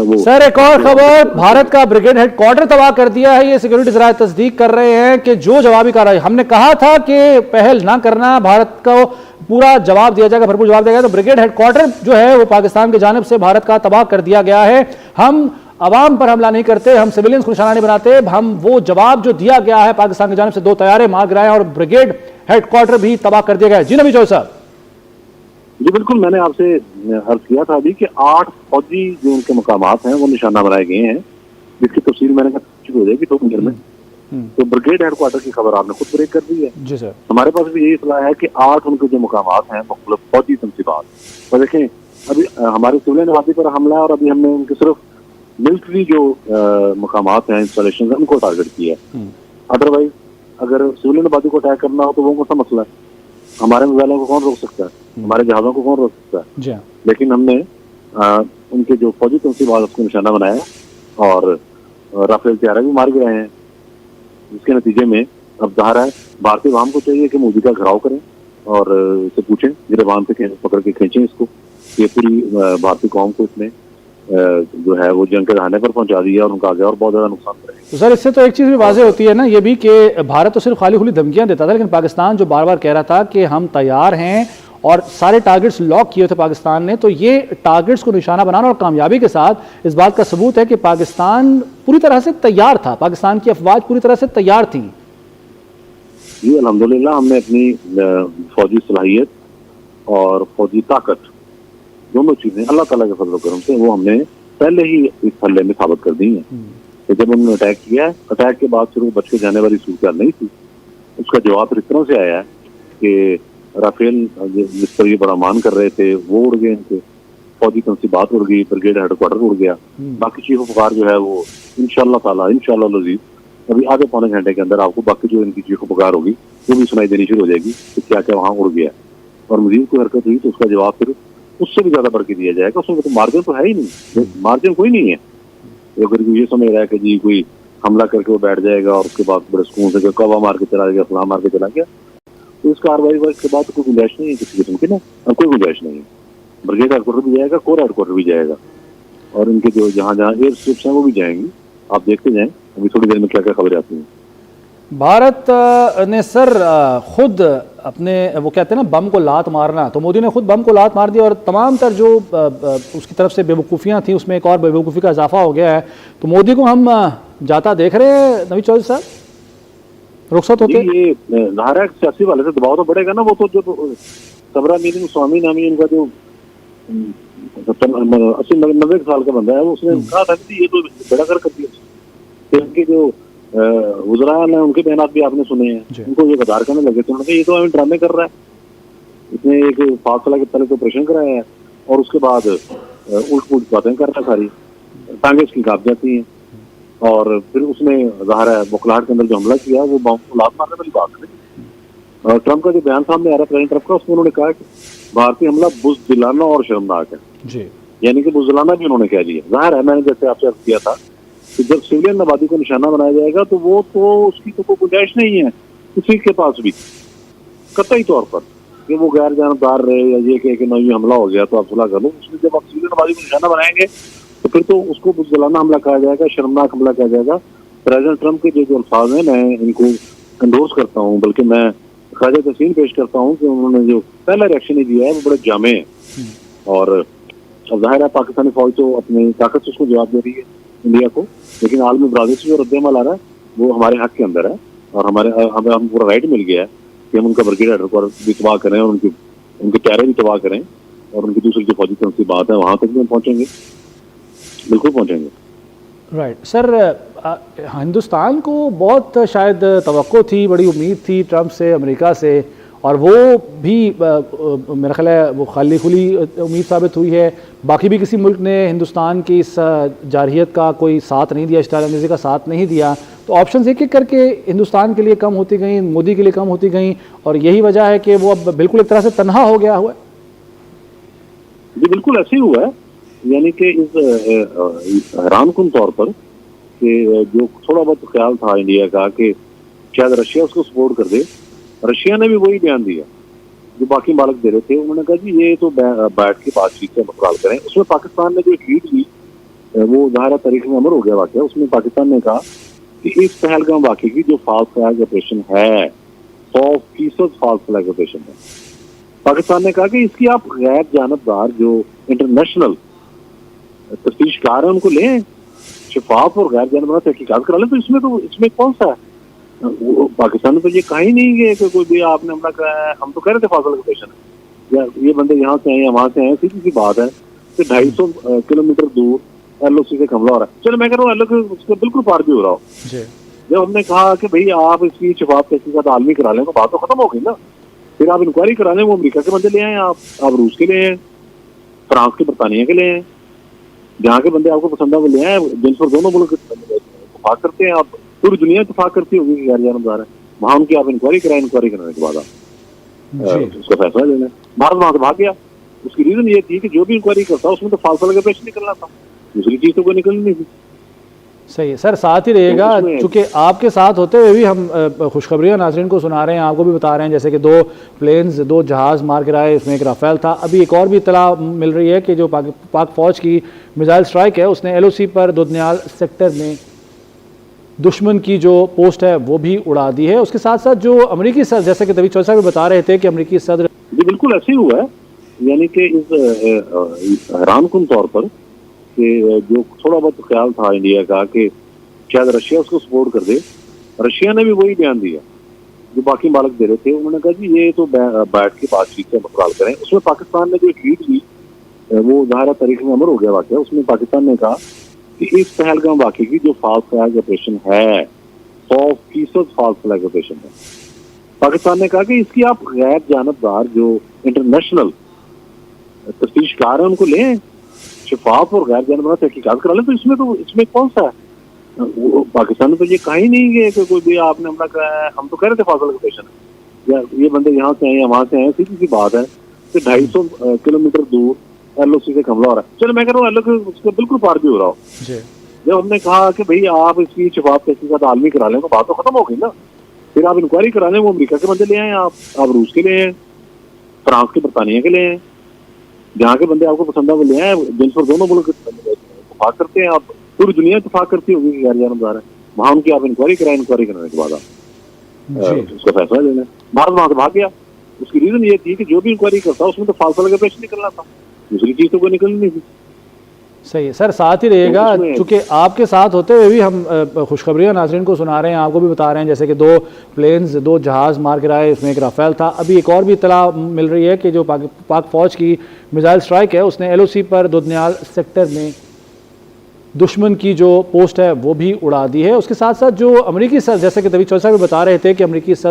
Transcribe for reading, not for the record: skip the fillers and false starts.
वो। सर एक और खबर, भारत का ब्रिगेड हेडक्वार्टर तबाह कर दिया है। ये सिक्योरिटी जराये तस्दीक कर रहे हैं कि जो जवाबी कार्रवाई हमने कहा था कि पहल ना करना, भारत को पूरा जवाब दिया जाएगा, भरपूर जवाब दिया जाएगा, तो ब्रिगेड हेडक्वार्टर जो है वो पाकिस्तान की जानिब से भारत का तबाह कर दिया गया है। हम अवाम पर हमला नहीं करते, हम सिविलियंस को निशाना नहीं बनाते, हम वो जवाब जो दिया गया है पाकिस्तान की जानिब से 2 तैयारे मार गिराए और ब्रिगेड हेडक्वार्टर भी तबाह कर दिया गया है। जी नबी चौधरी साहब। जी बिल्कुल, मैंने आपसे अर्ज किया था अभी कि 8 फौजी जो उनके मकामात हैं वो निशाना बनाए गए हैं, जिसकी तफसील मैंने कहा हो जाएगी 2 मिनट में। तो ब्रिगेड हेडक्वार्टर की खबर आपने खुद ब्रेक कर दी है। जी सर। हमारे पास भी यही सलाह है कि 8 उनके जो मकामात हैं मुख्तलिफ फौजी तंसीबात, तो देखें अभी हमारे सिविलियन आबादी पर हमला है और अभी हमने उनके सिर्फ मिलिट्री जो मकामात हैं, इंस्टॉलेशन, उनको टारगेट किया है। अदरवाइज अगर सिविलियन आबादी को अटैक करना हो तो वो कौन सा मसला है? हमारे मिसाइलों को कौन रोक सकता है? हमारे जहाजों को कौन रोक सकता है? लेकिन हमने उनके जो फौजी तंसीबात उसको निशाना बनाया और राफेल तैयारा भी मार गए हैं, जिसके नतीजे में अब जाहिर है भारतीय अवाम को चाहिए कि मोदी का घेराव करें और इससे पूछें, गिरबान से पकड़ के खींचें इसको। ये पूरी भारतीय कौम को इसने जो है वो जंग के दहाने पर पहुंचा दिया और उनका आगे और बहुत ज्यादा नुकसान करेगा। तो सर इससे तो एक चीज़ भी वाज़ेह होती है ना ये भी कि भारत तो सिर्फ खाली खुली धमकियां देता था, लेकिन पाकिस्तान जो बार बार कह रहा था कि हम तैयार हैं और सारे टारगेट्स लॉक किए थे पाकिस्तान ने, तो ये टारगेट्स को निशाना बनाना और कामयाबी के साथ इस बात का सबूत है कि पाकिस्तान पूरी तरह से तैयार था, पाकिस्तान की अफवाज पूरी तरह से तैयार थी। जी अल्हम्दुलिल्लाह, हमने अपनी फौजी सलाहियत और फौजी ताकत दोनों चीजें अल्लाह ताला के फजल करम से वो हमने पहले ही इस हल्ले में साबित कर दी है। तो जब उन्होंने अटैक किया है, अटैक के बाद फिर वो बच के जाने वाली सूरत नहीं थी, उसका जवाब फिर इस तरह से आया है कि राफेल जिस पर ये बड़ा मान कर रहे थे वो उड़ गए, इनके फौजी तंसीबात उड़ गई, ब्रिगेड हेडक्वार्टर उड़ गया, बाकी चीफ ऑफ पगार जो है वो इंशाल्लाह ताला इंशाल्लाह लजीज अभी आधे पौने घंटे के अंदर आपको बाकी जो इनकी चीफ ऑफ पगार होगी वो भी सुनाई देनी शुरू हो जाएगी कि क्या क्या वहाँ उड़ गया। और मजीद कोई हरकत हुई तो उसका जवाब फिर उससे भी ज्यादा बढ़ के दिया जाएगा। उसमें तो मार्जिन तो है ही नहीं, मार्जिन कोई नहीं है। अगर ये समझ रहा है कि जी कोई हमला करके वो बैठ जाएगा और उसके बाद बड़े सुकून से कौवा मार के चला गया, फलां मार के चला गया, तो इस कार्रवाई के बाद कोई गुंजाइश नहीं है किसी किस्म की ना, अब कोई गुंजाइश नहीं है। ब्रिगेड हेडक्वार्टर भी जाएगा, कोर हेडक्वार्टर भी जाएगा और इनके जो जहाँ जहाँ एयर स्ट्रिप्स हैं वो भी जाएंगी। आप देखते जाएं अभी थोड़ी देर में क्या क्या खबरें आती हैं। भारत ने सर खुद अपने वो कहते हैं ना बम को लात मारना, तो मोदी ने खुद बम को लात मार दी और तमाम तर जो उसकी तरफ से बेवकूफ़ियाँ थी उसमें एक और बेवकूफ़ी का इजाफा हो गया है। तो मोदी को हम जाता देख रहे हैं नबी चौधरी साहब, रुखसत होते? ये नारा सियासी वाले से दबाव तो बढ़ेगा ना। वो तो जो सबरा मीनिंग स्वामी नामी इनका जो 80-90 साल का बंदा है, वो उसने कहा था कि ये तो बड़ा कर दिया। इनके जो गुजरान है उनके बयान भी आपने सुने हैं, उनको ये गदार करने लगे थे, उन्होंने ये तो हमें ड्रामे कर रहा है। इसने एक 5 साल के पहले तो ऑपरेशन कराया है और उसके बाद उल्ट बातें कर रहा है, सारी टांगे उसकी काट जाती हैं। और फिर उसने ज़ाहिर है बुखलाहट के अंदर जो हमला किया वो बम को लात मारने वाली बात नहीं। ट्रंप का जो बयान सामने आ रहा है प्रेसिडेंट ट्रंप का, उसमें उन्होंने कहा कि भारतीय हमला बुज़दिलाना और शर्मनाक है, यानी कि बुज़दिलाना भी उन्होंने कह दिया। ज़ाहिर है मैंने जैसे आपसे अर्ज किया था कि जब सिविलियन आबादी को निशाना बनाया जाएगा तो वो तो उसकी तो कोई गुंजाइश नहीं है किसी के पास भी कतई तौर पर कि वो गैर जानबदार रहे या ये कहे कि नहीं हमला हो गया तो आप सुलह कर लो। उसमें जब आप सिविलियन आबादी को निशाना बनाएंगे तो फिर तो उसको बुज़दिलाना हमला कहा जाएगा, शर्मनाक हमला कहा जाएगा। प्रेसिडेंट ट्रंप के जो अल्फाज हैं मैं इनको एंडोर्स करता हूँ, बल्कि मैं ख़ाजा तहसीन पेश करता हूँ कि उन्होंने जो पहला रिएक्शन ही दिया है वो बड़े जामे है। और अब जाहिर है पाकिस्तानी फौज तो अपनी ताकत से उसको जवाब दे रही है इंडिया को, लेकिन आलमी बरादरी से जो रद्द-ए-अमल आ रहा है वो हमारे हक के अंदर है और हमें पूरा राइट मिल गया है कि हम उनका ब्रिगेड हेडक्वार्टर भी तबाह करें और उनके तैयारे भी तबाह करें और उनकी दूसरी जो फौजी तंसीबात है वहाँ तक भी हम पहुँचेंगे, बिल्कुल पहुँचेंगे। राइट सर, हिंदुस्तान को बहुत शायद तवक्को थी, बड़ी उम्मीद थी ट्रंप से, अमेरिका से, और वो भी मेरा ख्याल है वो खाली खुली उम्मीद साबित हुई है। बाकी भी किसी मुल्क ने हिंदुस्तान की इस जारहियत का कोई साथ नहीं दिया, इश्तिहार अंगेज़ी का साथ नहीं दिया, तो ऑप्शंस एक एक करके हिंदुस्तान के लिए कम होती गई, मोदी के लिए कम होती गई और यही वजह है कि वो अब बिल्कुल एक तरह से तन्हा हो गया हुआ है। जी बिल्कुल ऐसे ही हुआ है, यानी कि इस हैरानकुन तौर पर कि जो थोड़ा बहुत ख्याल था इंडिया का कि शायद रशिया उसको सपोर्ट कर दे, रशिया ने भी वही बयान दिया जो बाकी मालिक दे रहे थे। उन्होंने कहा जी ये तो बैठ के बातचीत से मसला करें। उसमें पाकिस्तान ने जो लीड ली वो ज़ाहिर तारीख में अमर हो गया वाक़या। उसमें पाकिस्तान ने कहा कि इस पहलगाम वाक़े की जो फाल्स फ्लैग ऑपरेशन है 100% फाल्स फ्लैग ऑपरेशन है। पाकिस्तान ने कहा कि इसकी आप गैर जानबदार जो इंटरनेशनल तफ्तीशकार है उनको लें, शफाफ और गैर जानबदार तहकीकात करा लें। तो इसमें कौन सा है? पाकिस्तान ने तो ये कहा ही नहीं कि कोई भी आपने हमला कराया है। हम तो कह रहे थे फाल्स फ्लैग ऑपरेशन है, या ये बंदे यहाँ से आए या वहाँ से आए, सीधी सी बात है कि 250 किलोमीटर दूर LOC से हमला हो रहा है। चलो मैं कह रहा हूँ LOC उसके बिल्कुल पार भी हो रहा हो। जब हमने कहा कि भाई आप इसकी शफाफ तहकीकात आलमी करा लें तो बात तो खत्म हो गई ना। फिर आप इंक्वायरी करा लें, वो अमेरिका के बंदे ले आए, आप रूस के ले आए, फ्रांस के, बरतानिया के ले आए, जहाँ के बंदे आपको पसंद है वो ले आए, जिन पर दोनों मुल्क इतफाक करते हैं। आप पूरी दुनिया इतफाक करती होगी कि गैर जानबदार है, वहाँ उनकी आप इंक्वायरी कराएं, इंक्वायरी कराने के बाद आप उसका फैसला लेना। भारत वहाँ से भाग गया। उसकी रीजन ये थी कि जो भी इंक्वायरी करता उसमें तो फाल्स फ्लैग ऑपरेशन निकलना था, दूसरी चीज तो कोई निकलनी नहीं थी। सही है सर, साथ ही रहेगा चूंकि आपके साथ होते हुए भी हम खुशखबरियां नाज़रीन को सुना रहे हैं, आपको भी बता रहे हैं, जैसे कि 2 प्लेन्स 2 जहाज़ मार गिराए, इसमें एक राफेल था। अभी एक और भी इत्तला मिल रही है कि जो पाक फौज की मिसाइल स्ट्राइक है उसने LOC पर दुदनियाल सेक्टर में दुश्मन की जो पोस्ट है वो भी उड़ा दी है। उसके साथ साथ जो अमरीकी सदर, जैसे कि तभी चौधरी साहब बता रहे थे कि अमरीकी सदर जी बिल्कुल ऐसे ही हुआ है, यानी कि इस हैरानकुन तौर पर कि जो थोड़ा बहुत ख्याल था इंडिया का कि शायद रशिया उसको सपोर्ट कर दे, रशिया ने भी वही बयान दिया जो बाकी मालिक दे रहे थे। उन्होंने कहा जी ये तो बैठ के बातचीत से मसला हल करें। उसमें पाकिस्तान ने जो एक लीड ली वो ज़ाहिर तारीख में अमर हो गया वाक़या। उसमें पाकिस्तान ने कहा कि इस पहलगाम वाक़े की जो फाल्स फ्लैग ऑपरेशन है 100% फाल्स फ्लैग ऑपरेशन है। पाकिस्तान ने कहा कि इसकी आप गैर जानबदार जो इंटरनेशनल तफ्तीशकार है उनको लें, शफाफ और गैर जानबदार तहकीकात करा लें। तो इसमें कौन सा है? पाकिस्तान ने तो ये कहा ही नहीं कि कोई भी आपने हमला कराया है। हम तो कह रहे थे फाल्स फ्लैग ऑपरेशन है, या ये बंदे यहाँ से आए या वहाँ से आए, सीधी सी बात है कि 250 किलोमीटर दूर LOC से हमला हो रहा है। चलो मैं कह रहा हूँ LOC उसके बिल्कुल पार भी हो रहा हो। जब हमने कहा कि भाई आप इसकी शफाफ तहकीकात आलमी करा लें तो बात तो खत्म हो गई ना। फिर आप इंक्वायरी करा लें, वो अमेरिका के बंदे ले आए, आप रूस के ले आए, फ्रांस के, बरतानिया के ले आए, जहाँ के बंदे आपको पसंद है वो ले आए, जिन पर दोनों मुल्क इतफाक करते हैं। आप पूरी दुनिया इतफाक करती होगी कि गैर जानबदार है, वहाँ उनकी आप इंक्वायरी कराएं, इंक्वायरी कराने के बाद आप उसका फैसला लेना। भारत वहाँ से भाग गया। उसकी रीजन ये थी कि जो भी इंक्वायरी करता उसमें तो फाल्स फ्लैग ऑपरेशन निकलना था, दूसरी चीज तो कोई निकलनी नहीं थी। सही है सर, साथ ही रहेगा चूंकि आपके साथ होते हुए भी हम खुशखबरियां नाज़रीन को सुना रहे हैं, आपको भी बता रहे हैं, जैसे कि 2 प्लेन्स 2 जहाज़ मार गिराए, इसमें एक राफेल था। अभी एक और भी इत्तला मिल रही है कि जो पाक फौज की मिसाइल स्ट्राइक है उसने LOC पर दुदनियाल सेक्टर में दुश्मन की जो पोस्ट है वो भी उड़ा दी है। उसके साथ साथ जो अमरीकी सदर, जैसे कि तभी चौधरी साहब बता रहे थे कि अमरीकी सदर